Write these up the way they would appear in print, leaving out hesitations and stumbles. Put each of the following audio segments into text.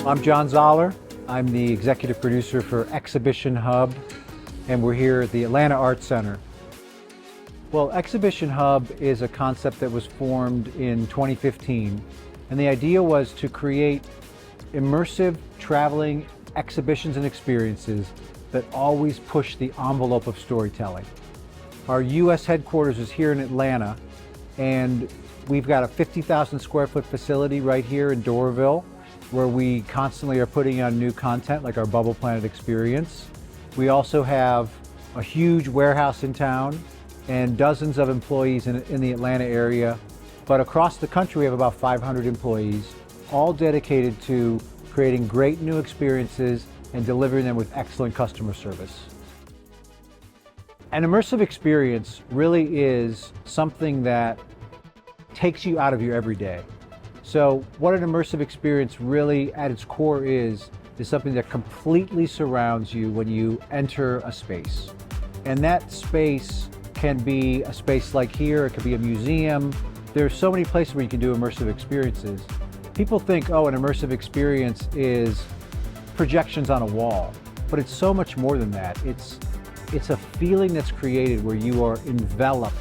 I'm John Zaller. I'm the executive producer for Exhibition Hub, and we're here at the Atlanta Arts Center. Well, Exhibition Hub is a concept that was formed in 2015, and the idea was to create immersive traveling exhibitions and experiences that always push the envelope of storytelling. Our U.S. headquarters is here in Atlanta, and we've got a 50,000 square foot facility right here in Doraville, where we constantly are putting on new content like our Bubble Planet experience. We also have a huge warehouse in town and dozens of employees in the Atlanta area. But across the country, we have about 500 employees, all dedicated to creating great new experiences and delivering them with excellent customer service. An immersive experience really is something that takes you out of your everyday. So what an immersive experience really at its core is something that completely surrounds you when you enter a space. And that space can be a space like here, it could be a museum. There's so many places where you can do immersive experiences. People think, oh, an immersive experience is projections on a wall, but it's so much more than that. It's a feeling that's created where you are enveloped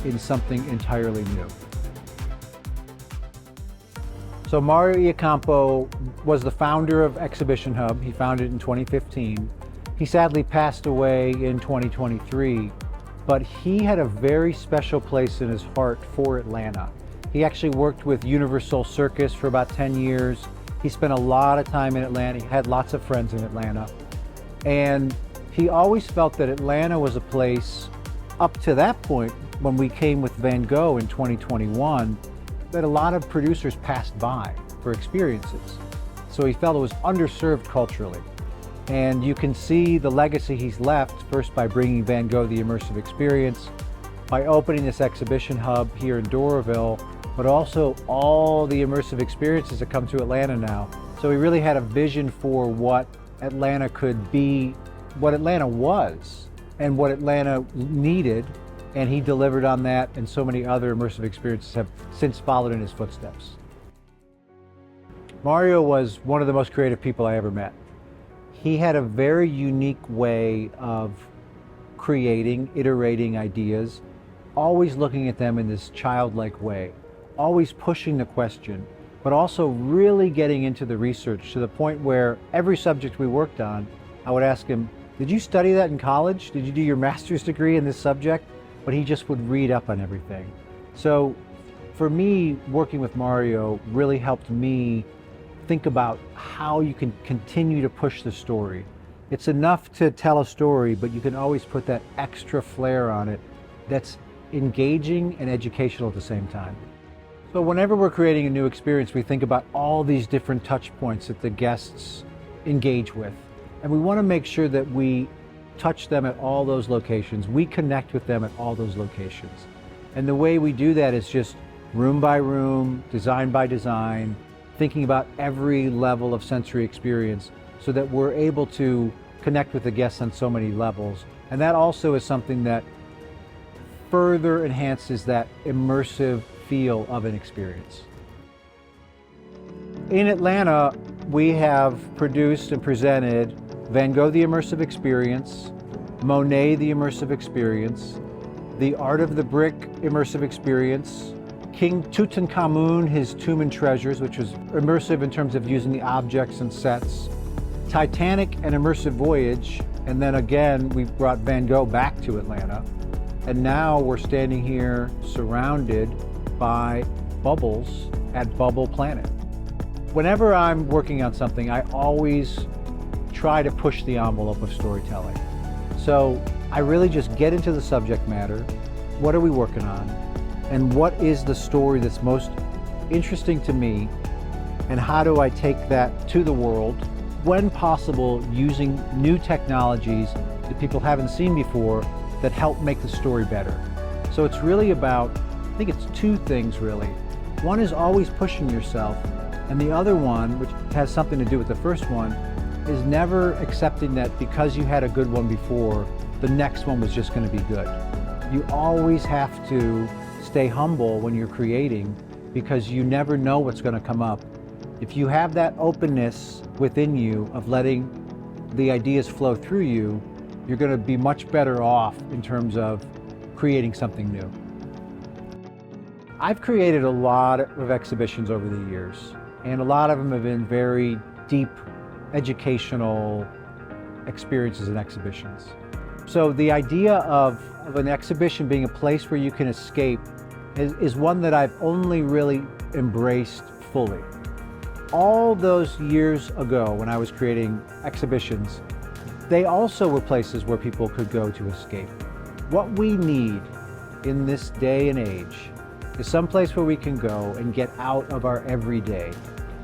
in something entirely new. So Mario Iacampo was the founder of Exhibition Hub. He founded it in 2015. He sadly passed away in 2023, but he had a very special place in his heart for Atlanta. He actually worked with Universal Circus for about 10 years. He spent a lot of time in Atlanta. He had lots of friends in Atlanta. And he always felt that Atlanta was a place, up to that point, when we came with Van Gogh in 2021, that a lot of producers passed by for experiences. So he felt it was underserved culturally. And you can see the legacy he's left, first by bringing Van Gogh the immersive experience, by opening this exhibition hub here in Doraville, but also all the immersive experiences that come to Atlanta now. So he really had a vision for what Atlanta could be, what Atlanta was, and what Atlanta needed. And he delivered on that, and so many other immersive experiences have since followed in his footsteps. Mario was one of the most creative people I ever met. He had a very unique way of creating, iterating ideas, always looking at them in this childlike way, always pushing the question, but also really getting into the research to the point where every subject we worked on, I would ask him, did you study that in college? Did you do your master's degree in this subject? But he just would read up on everything. So for me, working with Mario really helped me think about how you can continue to push the story. It's enough to tell a story, but you can always put that extra flair on it that's engaging and educational at the same time. So whenever we're creating a new experience, we think about all these different touch points that the guests engage with. And we want to make sure that we touch them at all those locations. We connect with them at all those locations. And the way we do that is just room by room, design by design, thinking about every level of sensory experience so that we're able to connect with the guests on so many levels. And that also is something that further enhances that immersive feel of an experience. In Atlanta, we have produced and presented Van Gogh the Immersive Experience, Monet the Immersive Experience, the Art of the Brick Immersive Experience, King Tutankhamun, his Tomb and Treasures, which was immersive in terms of using the objects and sets, Titanic and Immersive Voyage, and then again, we brought Van Gogh back to Atlanta. And now we're standing here surrounded by bubbles at Bubble Planet. Whenever I'm working on something, I always try to push the envelope of storytelling. So I really just get into the subject matter. What are we working on? And what is the story that's most interesting to me? And how do I take that to the world? When possible, using new technologies that people haven't seen before that help make the story better. So it's really about, I think it's two things really. One is always pushing yourself, and the other one, which has something to do with the first one, is never accepting that because you had a good one before, the next one was just going to be good. You always have to stay humble when you're creating because you never know what's going to come up. If you have that openness within you of letting the ideas flow through you, you're going to be much better off in terms of creating something new. I've created a lot of exhibitions over the years, and a lot of them have been very deep educational experiences and exhibitions. So the idea of an exhibition being a place where you can escape is one that I've only really embraced fully. All those years ago when I was creating exhibitions, they also were places where people could go to escape. What we need in this day and age is someplace where we can go and get out of our everyday.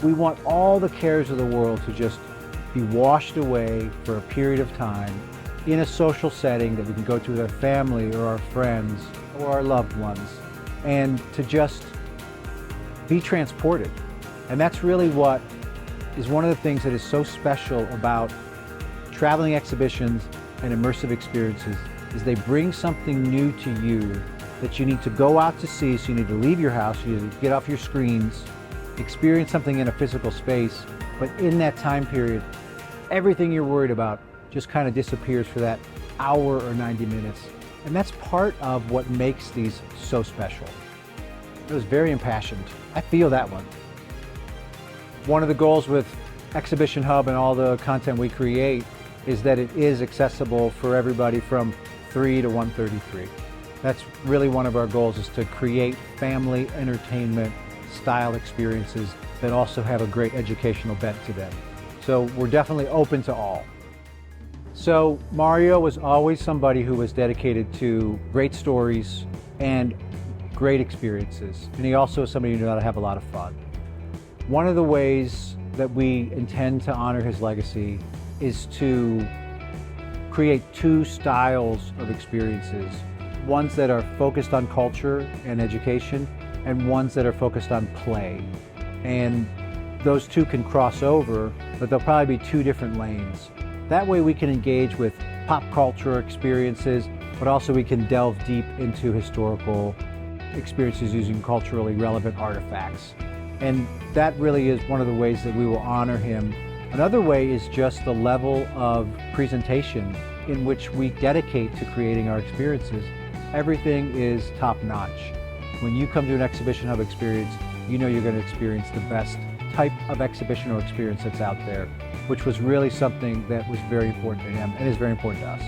We want all the cares of the world to just be washed away for a period of time in a social setting that we can go to with our family or our friends or our loved ones, and to just be transported. And that's really what is one of the things that is so special about traveling exhibitions and immersive experiences, is they bring something new to you that you need to go out to see. So you need to leave your house, you need to get off your screens, experience something in a physical space, but in that time period, everything you're worried about just kind of disappears for that hour or 90 minutes. And that's part of what makes these so special. It was very impassioned. I feel that one. One of the goals with Exhibition Hub and all the content we create is that it is accessible for everybody from 3 to 133. That's really one of our goals, is to create family entertainment style experiences that also have a great educational bent to them. So we're definitely open to all. So Mario was always somebody who was dedicated to great stories and great experiences. And he also is somebody who knew how to have a lot of fun. One of the ways that we intend to honor his legacy is to create two styles of experiences. Ones that are focused on culture and education, and ones that are focused on play. And those two can cross over, but they'll probably be two different lanes. That way we can engage with pop culture experiences, but also we can delve deep into historical experiences using culturally relevant artifacts. And that really is one of the ways that we will honor him. Another way is just the level of presentation in which we dedicate to creating our experiences. Everything is top-notch. When you come to an Exhibition Hub experience, you know you're going to experience the best type of exhibition or experience that's out there, which was really something that was very important to him and is very important to us.